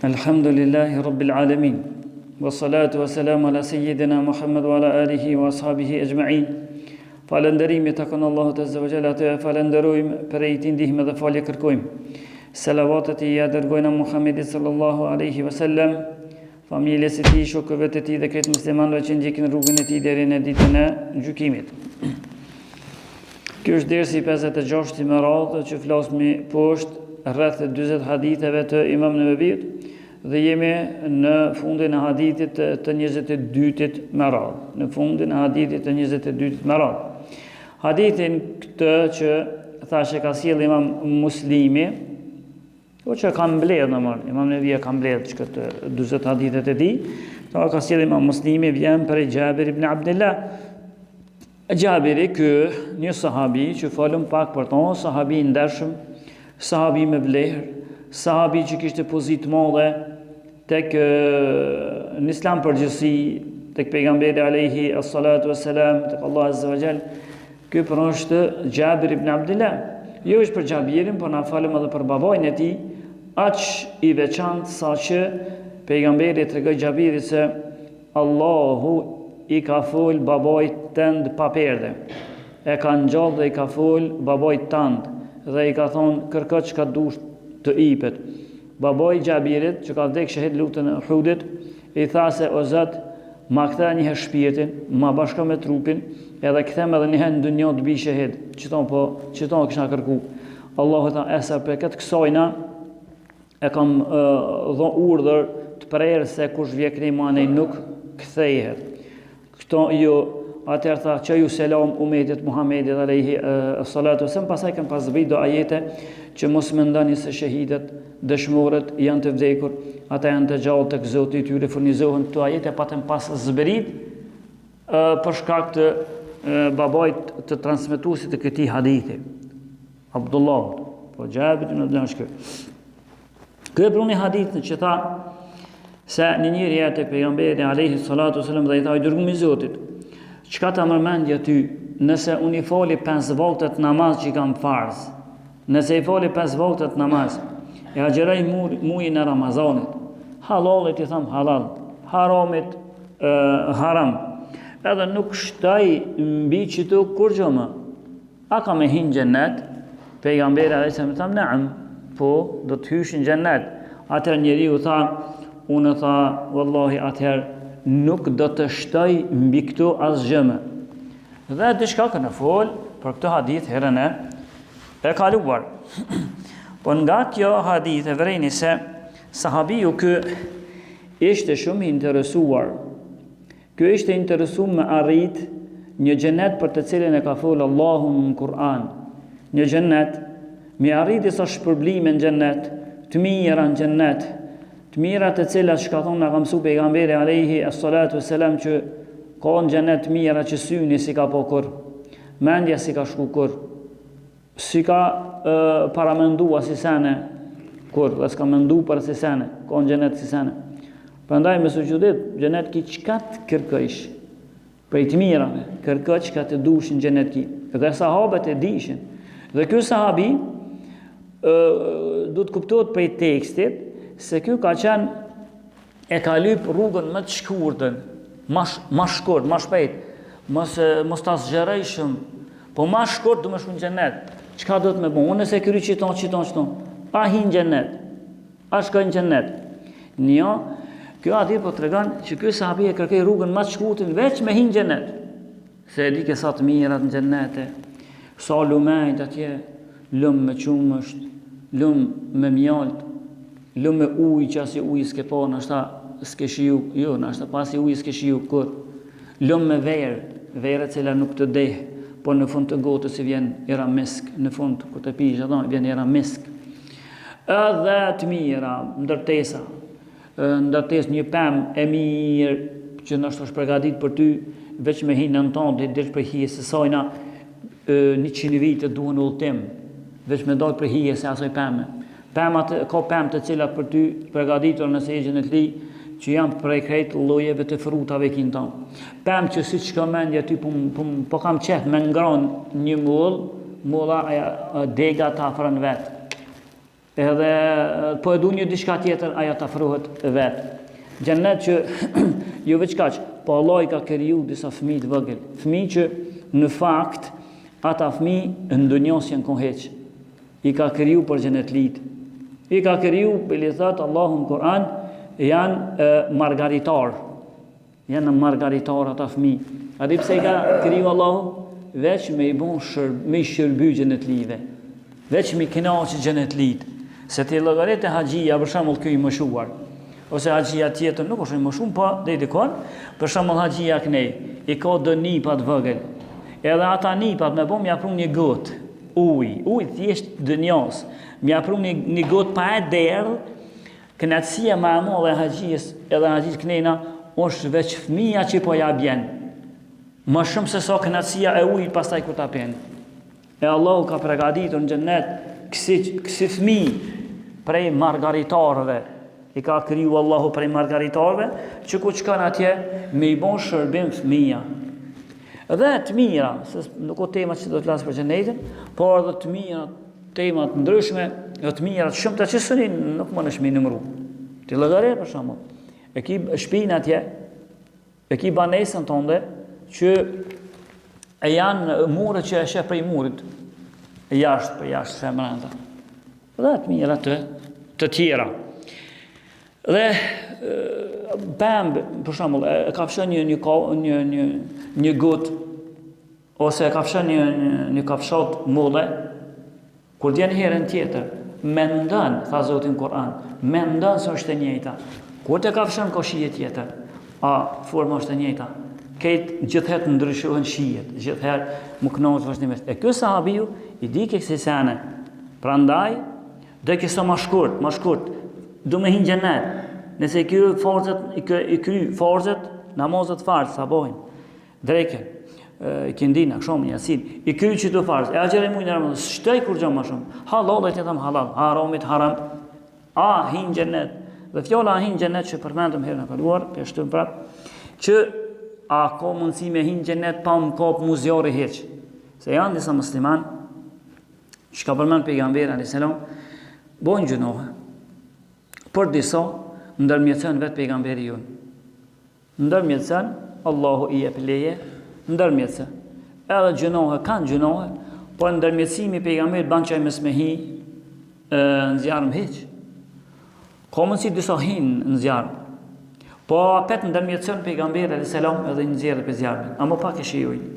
Alhamdulillahi Rabbil Alamin. Wa salatu wa salamu ala Sayyidina Muhammad wa ala alihi wa ashabihi ajma'in. Falënderimi takon Allahut Azza wa Jalla, të falenderojmë, për i tij ndihmë dhe falje kërkojmë. Salavatet i dërgojnë Muhammedit sallallahu alaihi wasallam, familjes e tij, shokëve të tij dhe këtë muslimanëve që ndjekin rrugën e tij deri në ditën e gjykimit. Ky është dersi 56 me radhë që flasmi poshtë rreth 40 haditheve të Imam Nevevit dhe jemi në fundin e hadithit të 22-it me radhë. Në fundin e hadithit të 22-it me radhë. Hadithin këtë që thashë ka sjell Imam Muslimi, o që ka mbledh Imam Nevevi ka mbledh këtë 40 hadithet e tij, ka sjell Imam Muslimi vjen për Jabir ibn Abdullah. Jabiri ky një sahabi që folëm pak për to, sahabi i ndershëm, sahabi me vlerë, sahabi që kishte pozitë madhe tek në Islam përgjithësi, tek pejgamberi alayhi as-salatu was-salam, tek Allah azza wa jall. Ky është Jabir ibn Abdullah. Jo është për Jabirin, por na falem edhe për babain e tij, aq i veçantë saqë pejgamberi tregoi Jabirit se Allahu i ka fol babait tënd pa perde. E ka ngjall dhe i ka fol babait tënd dhe i ka thonë kërko çka dush të ipet. Babai Jabirit që ka vdekur shahid lutën e Uhudit i tha se o Zot, ma kthe një herë shpirtin, ma bashko me trupin, edhe kthem edhe një herë në dunjë të bi shahid. Çton kisha kërku. Allahu tha esa për këtë kësajna e kam dhënë urdhër të prerë se kush vjen krimani nuk kthehet. Këto jo atëherë tha që ju selam umetit Muhammedit alayhi salatu wasallam, pasaj kanë pas zbritur do ajete që mos mendoni se shahidat dëshmorët janë të vdekur, ata janë të gjallë tek Zoti i tyre, furnizohen këto ajete patën pas zbrit për shkak të babait të transmetuesit të këtij hadithi. Abdullah, po Jabir ibn Abdullah shkë. Ky është një hadith që tha se një njeri atë pejgamberi alayhi salatu wasallam dhe i tha i dërguar i Zotit, çka ta mërmendja ty nëse unë i fali 5 vakte namaz që kam farz, nëse i fali 5 vakte namaz, e agjeroj muajin e Ramazanit, halalit i tham halal, haramit haram, edhe nuk shtoj mbi çito kur gjoma, a ka me hin xhennet? Pejgamberi alayhi salatu wasallam naam, po do të hysh në xhennet. Atëherë njeriu tha, unë tha wallahi atëherë nuk do të shtoj mbi këtu asgjë. Dhe diçka kanë fol për këtë hadith herën e kaluar. Po nga kjo hadith e vërejni se sahabiu ky ishte shumë i interesuar. Ky ishte interesuar me arrit një xhenet për të cilën e ka folë Allahu në Kur'an. Një xhenet me arrit disa shpërblime në xhenet, të mira në xhenet, të mira të cilat shka thonë nga ka mësu pejgamberi alayhi as-salatu wassalam që ka në xhenet të mira që syni si ka po kur, mendja si ka shku kur, si ka paramendua si sene kur, dhe s'ka mendu për si sene, ka në xhenet si sene. Prandaj me sugjudit, xhenet ki çka të kërkësh, prej të mirave, kërkë çka të dush në xhenet ki. Dhe sahabët e dishin. Dhe ky sahabi du të kuptohet prej tekstit se ky ka qenë e ka lyp rrugën më të shkurtën, më shkurt, më shpejt, mos ta zgjeroj shumë, po më shkurt do më shkon në xhenet. Çka do të më bëj? Unë se kry qiton, a hi në xhenet, a shkoj në xhenet. Jo, kjo aty po tregon që ky sahabi e kërkoi rrugën më të shkurtën veç me hi në xhenet. Se e di ke sa të mirat në xhenete, sa lumejt atje, lumë me qumësht, lumë me mjalt, lumë me ujë që asi ujë s'ke po, nashta s'ke shiu, jo, nashta pasi ujë s'ke shiu, kur? Lumë me verë cila nuk të dehë, por në fund të gotës i vjen era misk, në fund ku të pishë, vjen era misk. Edhe të mira, ndërtes një pem e mirë, që nështë është përgatit për ty, veç me hinë në tonë, dhe dirë për hije se sajna 100 vite duhen ullëtim, veç me dojë për hije se asoj peme. Ka pemë të cilat për ty përgatitur nëse e gjën e të li, që janë prej krejtë llojeve të frutave kinë tonë. Pemë që si që ka mendja ty, po kam qef me ngronë një mull, mulla dega ta afrën vetë. edhe po e du një diçka tjetër, ajo të afrohet vetë. Gjennet që jo veç kaq, po Allah i ka kriju disa fëmijë të vogël, fëmijë që në fakt ata fëmijë në dunjos janë koheq. I ka kriju për xhenetlit. I ka kriju, bili thot Allahu në Kur'an, janë margaritar. Janë margaritar ata fëmijë. A di pse i ka kriju Allahu? Veç me i bon me i shërby xhenetlive. Veç me i kënaqë xhenetlit. Se ti llogarit e haxhia për shembull ky i moshuar. Ose haxhia tjetër nuk është më shumë, po deri dikon, për shembull haxhia kënej, i ka do nipa të vogël. Edhe ata nipat me bom ja prun një gotë ujë thjesht dënjos. Mja prun një gotë pa e derë, kënaqësia më e madhe e haxhis, edhe haxhis kënejna është veç fëmia që po ja bjen. Më shumë se sa kënaqësia e ujit pastaj kur ta pen. E Allahu ka përgatitur në xhennet kësi fëmijë prej margaritarëve. I ka kriju Allahu prej margaritarëve që ku shkon atje me i bon shërbim fëmia. Dhe të mira, se nuk o temat që do të flasë për xhenetin, por edhe të mira, temat ndryshme, dhe të mira të shumta që sënin nuk më nëshmi nëmru. Ti llogarit për shembull, e ki shpinë atje, e ki banesën tënde që e janë mure që e sheh prej murit, e jashtë për jashtë femranta. Dhe të mira të tjera. Dhe pëmbë, për shembull, e ka fshën një gotë, ose e ka fshën një kafshot mulle, kur djenë herën tjetër, mendon, tha Zoti në Kur'an, mendon se është e njëjta. Kur të ka fshën ka shije tjetër, forma është e njëjta. Gjithherë ndryshohen shijet, gjithherë më kënaqet vazhdimisht. E ky sahabiu i di kësaj sene. Prandaj, do këso më shkurt, do me hinë xhenet. Nëse i kry forzet, namazet farz, sabojnë, dreken, këndina, shumë jasin, i kry që të farz, e agjerë e mujnë në Ramazan, shtoj kur gjë më shumë, halal e të jetam halal, haramit haram, hinë xhenet. Dhe fjolla hinë xhenet që përmendëm herën e kaluar, për shtëm prap, që a ka mundësi me hinë xhenet pa më kap muzjori heq. Se janë disa musliman, që ka përmend pejgamberi alayhis salam, bojnë gjunohe. Për disa, ndërmjetësën vetë pejgamberi jonë. Ndërmjetësën, Allahu i jep leje, ndërmjetësën. Edhe gjunohe, kanë gjunohe, por ndërmjetësimi pejgamberit ban që e mes me hi në zjarëm heq. Ka mundësi disa hinë në zjarëm. Po apet ndërmjetësën pejgamberi alayhis salam edhe në zjarë për zjarëmin. A më pak e shijojnë.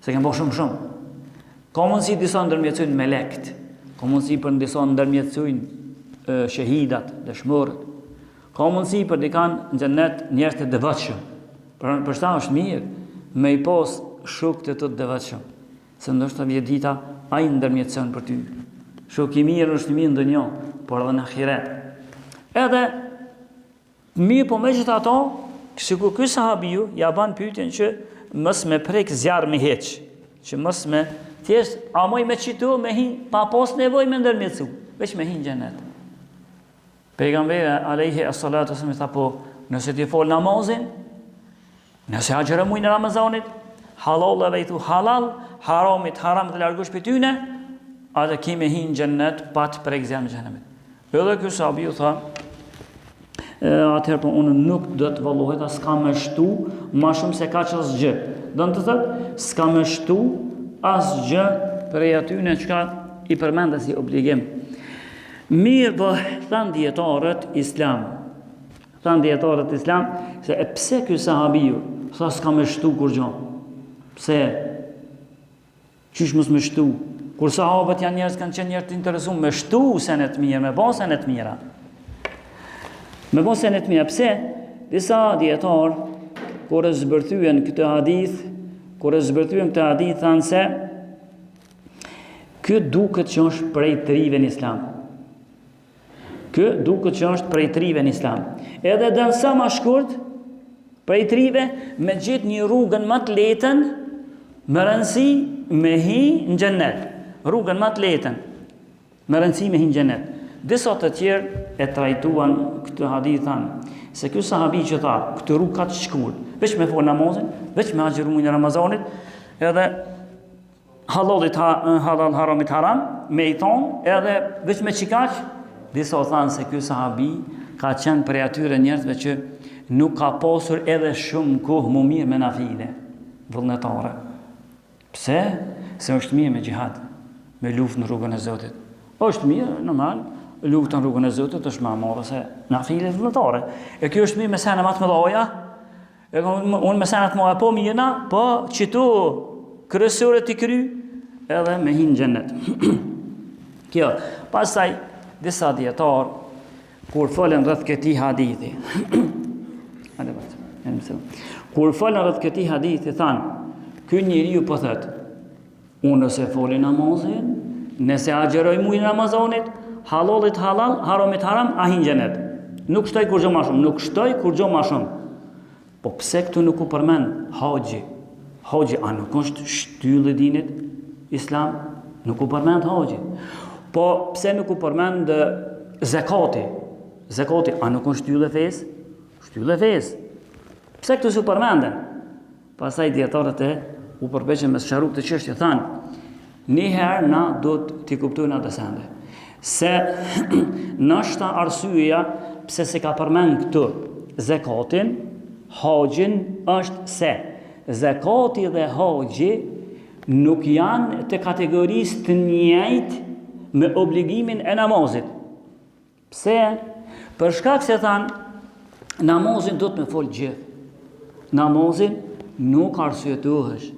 Se kemë bo shumë. Ka mundësi disa ndërmjetësën me lekt. Ka mundësi për disa ndërmjetësën shahidat, dëshmorët. Ka mundësi për dikan në xhennet njerëz të devotshëm. Për shta është mirë me i pas shok të të devotshëm. Se ndoshta vjen dita ai ndërmjetëson për ty. Shok i mirë është mirë në dunjë, por edhe në ahiret. Edhe mirë po megjithatë, sikur ky sahabiu ja ban pyetjen që mos me prek zjarr me hiç, që mos me thjesht amoj me qitu me hin pa pas nevojë me ndërmjetësu, veç me hin xhenet. Pejgamberi alayhi as-salatu wasallam tha po, nëse ti fol namazin, nëse haxhëra mujnë në Ramazanit, halallave i thu halal, haramit haram të largosh për tyne, atë kime hinë xhennet pa të prekzjan në xhenemit. Edhe ky sahabi u tha, atëherë po unë nuk do të vallohet, as s'ka më shtu më shumë se kaq asgjë. Do të thotë, s'ka më shtu asgjë prej atyne çka i përmendet si obligim. Mirë po, thanë dietarët islam, se e pse ky sahabiu tha s'ka më shtu kur gjë. Pse? Qysh mos më shtu? Kur sahabët janë njerëz kanë qenë njerëz të interesuar me shtu senet të mirë, me bën senet të mira. Me bën senet të mira, pse? Disa dietar kur e zbërthyen këtë hadith, thanë se ky duket që është prej trive në islam. Edhe dënë sa ma shkurt, prej trive, me gjithë një rrugën më të letën, më rëndësi me hi në xhennet. Rrugën më të letën, më rëndësi me hi në xhennet. Disa të tjerë e trajtuan këtë hadith thanë, se ky sahabi që tha, këtë rrugë ka të shkurt, veç me fol namazin, veç me haxhiru në Ramazanit, edhe halalit halal, haramit haram, me i thonë, edhe veç me qikaq, disa thanë se ky sahabi ka qenë prej atyre njerëzve që nuk ka pasur edhe shumë kohë më mirë me nafile, vullnetare. Pse? Se është mirë me gjihad, me luftë në rrugën e Zotit. Është mirë, normal, luftë në rrugën e Zotit është më e madhe se nafile vullnetare. E kjo është mirë me sene më të mëdha, unë me sene të mëdha po mirëna, po qitu kryesore t'i kry, edhe me hinë xhennet. Kjo, pastaj disa dietar kur folën rreth këtij hadithi. Kur folën rreth këtij hadithi thanë, ky njeriu po thotë, unë nëse foli namazin, nëse agjeroj muajin e Ramazanit, halalit halal, haramit haram, a hin xhenet. Nuk shtoj kur gjë më shumë, nuk shtoj kur gjë më shumë. Po pse këtu nuk u përmend haxhi? Haxhi a nuk është shtyllë e dinit islam? Nuk u përmend haxhi. Po pse nuk u përmend zakati? Zakati a nuk është shtyllë e fesë? Shtyllë e fesë. Pse këtu s'u përmenden? Pastaj dietarët u përveçën me sqaruar këtë çështje, thanë, njëherë na do t'i kuptojnë atë sende. Se nështë arsyeja pse se ka përmend këtu zakatin, haxhin është se zakati dhe haxhi nuk janë të kategorisë të njëjtë me obligimin e namazit. Pse? Për shkak se thanë, namazin do të me folë gjithë. Namazin nuk arsyetohesh.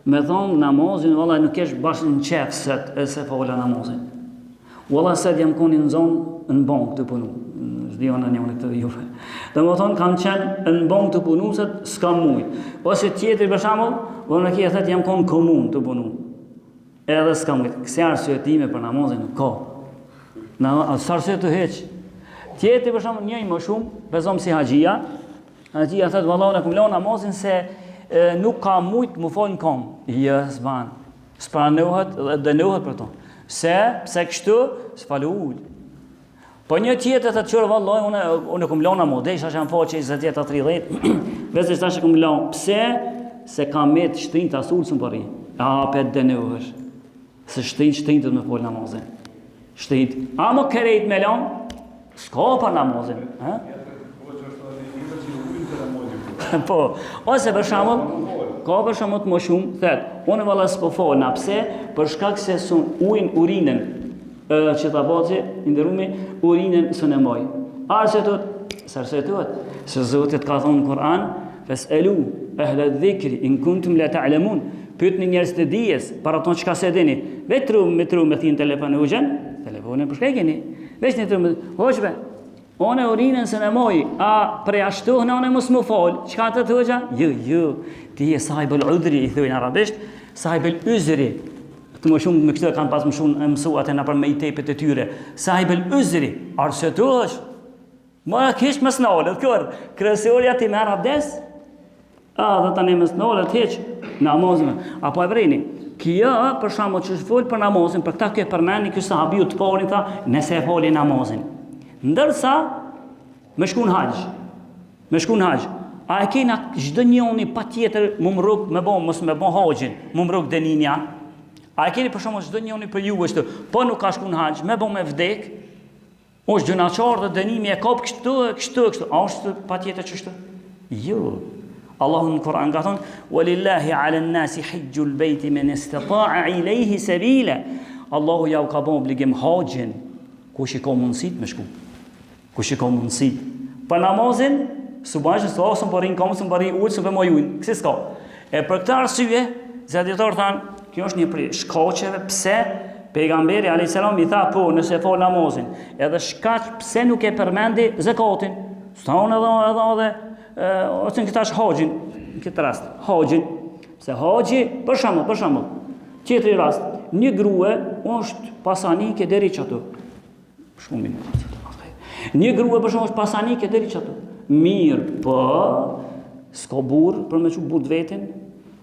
Me thonë namazin, valla nuk kesh bashkë në qef se fola namazin. Valla se jam koni në zonë në bankë të punu. Zdi ona një unë këtë juve. Dhe më thonë kam qenë në bankë të punu se s'kam mujtë. Ose tjetëri për shamull, valla në kia thëtë jam konë komunë të punu. Edhe s'kam mujtë. Këse arsyetime për namazin nuk ka. Së arsyetu heq. Tjetëri për shamull njëj më shumë, bezom si haxhia. Haxhia thëtë valla unë e kum lo namazin se nuk ka mujtë më folë në kom. Jo, s'ban. S'pranohet dhe dënohet për to. Pse kështu, s'falu ullë. Po një tjetër të qërë, vallaj, unë kum lona më, dhe isha që në faqe 20-30, vesë ishta që kum lona. Pse? Se ka me të shtrinjë të asullë së më përri. A, për dënohesh. Se shtrinjë të me folë namazin. Shtrinjë. A më kërejt me lona, s'ka për namazin. Po, ose për shembull, ka për shembull të më shumë, thëtë, unë valla s'po fol, na pse? Për shkak se sun urinën që ta baci, nderumi, urinën së në moj. Arsetohet, se Zotit ka thonë në Kur'an, fes'elu ahla dhikri in kuntum la ta'lamun. Pyetni njerëz të dijes, para tonë çka se dini. Vetëm me thin telefonin hoxhën, telefonin për shkëgjeni. Veç në trum, hoxhë. One urinën së në moj, a preashtohën one mos më fol. Çka të thoja? Jo, ti je sahibul udhri, i thojnë arabisht, sahibul uzri. Të më shumë me këtë kanë pas më shumë mësuat e në për me i tepet e tyre. Sahibul uzri, arsetohesh. Më kish më snalët, kryesorja ti merr abdes? Dhe tani më snalët heq namazin. Apo e vreni. Kjo për shembull që fol për namazin, për këtë ke përmendni ky sahabiu të parin tha, nëse e foli namazin. Ndërsa me shku në haxh. A e kena çdo njëri patjetër më rrug me bën mos me bën haxhin, më rrug dëninja. A e keni për shkak çdo njëri për ju është, po nuk ka shku në haxh, me bën me vdek. Është gjunaçar dhe dënimi e kap kështu. A është patjetër çështë? Jo. Allahu në Kur'an ka thonë: "Walillahi 'ala an-nasi hajjul bayti man istata'a ilayhi sabila." Allahu ja u ka bën obligim haxhin, kush i ka mundësit me shku. Kush i ka mundësi. Për namazin, subhanallahu se osën po rin komën, po rin ulën, po mojujn. Kse s'ka. E për këtë arsye, zëdietor than, kjo është një prej shkaqeve pse pejgamberi alayhis salam i tha po nëse fal namazin. Edhe shkaq pse nuk e përmendi zakatin. Stan edhe ose në këtë haxhin, në këtë rast, haxhin. Se haxhi, për shembull, tjetri rast, një grua është pasanike deri çato. Shumë minuta. Një grua për shembull është pasanike deri çato. Mirë, po s'ka burr për me çu burr vetin,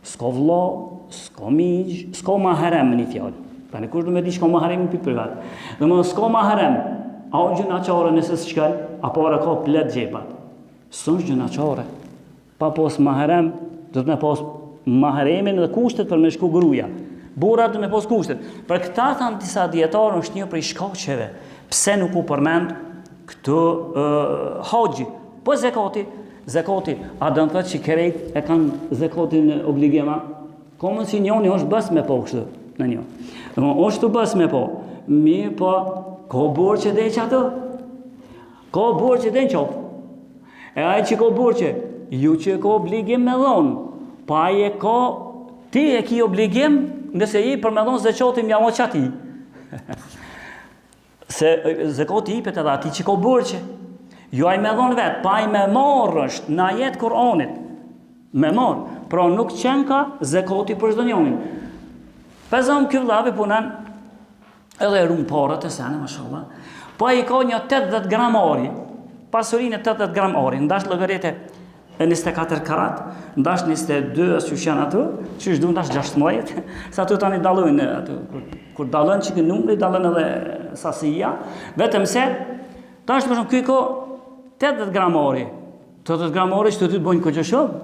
s'ka vëlla, s'ka miq, s'ka mahrem në fjalë. Tani kush do më di s'ka mahrem në privat. Domethënë s'ka mahrem. A u gjunaçare nëse s'shkon, apo ora ka plet xhepat. S'është gjunaçare. Pa pas mahrem, do të më pas mahremin dhe kushtet për me shku gruaja. Burrat do me pos kushtet. Për këta thanë disa dietarë është një prej shkaqeve pse nuk u përmend këtë haxhi. Po zakati, a do të thotë që krejt e kanë zakatin obligima? Komo si njëri është bas me po kështu në një. Domthonë është bas me po. Mirë po, ka borxhe dhe që ato? Ka borxhe dhe në qopë. E ai që ka borxhe, ju që ka obligim me dhonë, pa ai e ka, ti e ki obligim, nëse i për me dhonë zakatin mja mo që ati. Se zakati i pet edhe ati që ka borxhe. Jo ai me dhonë vetë, pa ai me marrë është në ajet Kur'anit. Me marrë. Pra nuk qenë ka zakati për çdo njonin. Pezam ky vllavi punon edhe rum parat e sene, mashallah. Po ai ka një 80 gram ori. Pasurinë 80 gram ori, ndash llogaritë 24 karat, ndash 22 ashtu janë ato, çish duan ndash 16, sa ato tani dallojnë ato. Kur dallon çike numri, dallon edhe sasia, vetëm se tash për shembull ky ka 80 gram ori. 80 gram ori që të bëjnë këto shumë.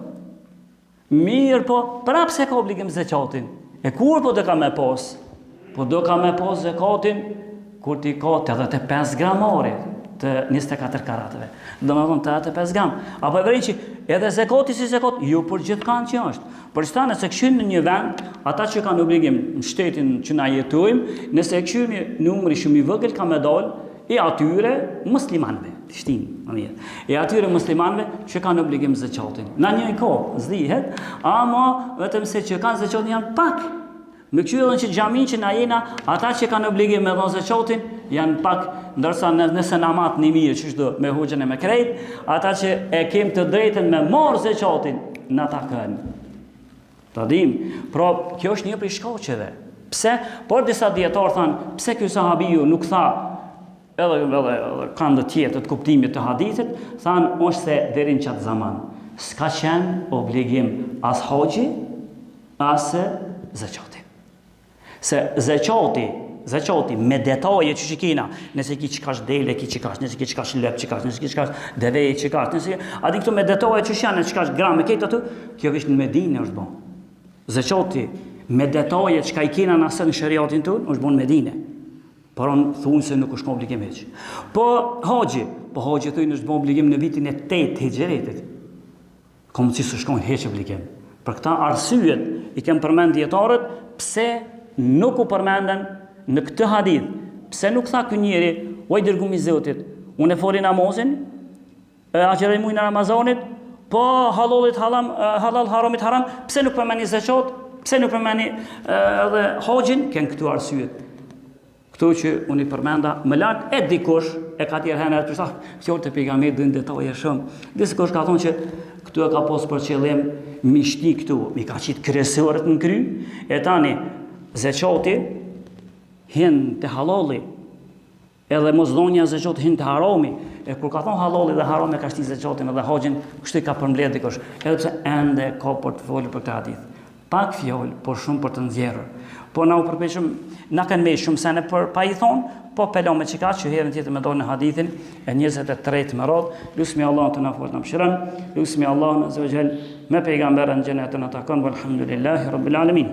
Mirë po, prapë se ka obligim zakatin. E kur po do ka me pos? Po do ka me pos zakatin kur ti ka 85 gram ori të 24 karatëve. Do me thonë 85 gram. Apo e vërin që edhe zakati si zakat, ju për gjithë kanë që është. Për shta nëse këshynë në një vend, ata që kanë obligim në shtetin që na jetojmë, nëse e këshynë numri shumë i vëgël ka me dalë, e atyre muslimanve, e atyre muslimanve që kanë obligim zakatin. Na një i ko, zdihet, ama vetëm se që kanë zakatin janë pak. Me këshyllën që xhamin që na jena, ata që kanë obligim me dhënë zakatin janë pak, ndërsa nëse namat një mirë që shdo me hoxhën e me krejt, ata që e kem të drejtën me marë zakatin, në ta kënë. Ta dim, pra kjo është një prej shkaqeve. Pse? Por disa dietarë thanë, pse ky sahabiu nuk tha edhe kanë të tjetër të kuptimit të hadithit, thanë është se deri në qatë zaman s'ka qenë obligim as haxhi, as zakati. Se zakati me detaje që shikina, nëse ki qikash dele, ki qikash, nëse ki qikash lep, qikash, nëse ki qikash devej, qikash, nëse adi këtu me detaje që janë, qikash grame, këtë atë, kjo vishë në Medinë është bon. Zakati me detaje që ka i kina nëse në shariatin tonë, është bon në Medinë. Por on thunë se nuk është obligim heq. Po haxhi thunë është bon obligim në vitin e 8 hijretit. Komë si së shkojnë heq obligim. Për këta arsyet i kem përmend dietarët pse nuk u përmenden në këtë hadith. Pse nuk tha ky njeri, oj dërgumi i Zotit, unë e foli namazin, agjeroj muajin e Ramazanit, po halal haramit haram, pse nuk përmeni zakat, pse nuk përmeni edhe haxhin, kanë këtu arsyet. Këtu që unë i përmenda më lart e dikush e ka tjerë herë të thah, fjalët e pejgamberit do detaje shumë. Dikush ka thonë që këtu e ka pas për qëllim mishti këtu, mi ka qit kryesorët në kry, e tani zakati hin te halali. Edhe mosdhënia e zakatit hin te harami. E kur ka thonë halali dhe harami ka shti zakatin edhe haxhin, kështu ka përmbledh dikush. Edhe pse ende ka për të folur për këtë hadith. Pak fjalë, por shumë për të nxjerrur. Po na u përpiqëm, na kanë më shumë se ne për pa i thon, po pelon me çka që herën tjetër më dolën në hadithin e 23 me radh. Lutemi Allah të na fort na mëshiron. Lutemi Allah azza wa jall me pejgamberin xhenetën ata kanë walhamdulillahi rabbil alamin.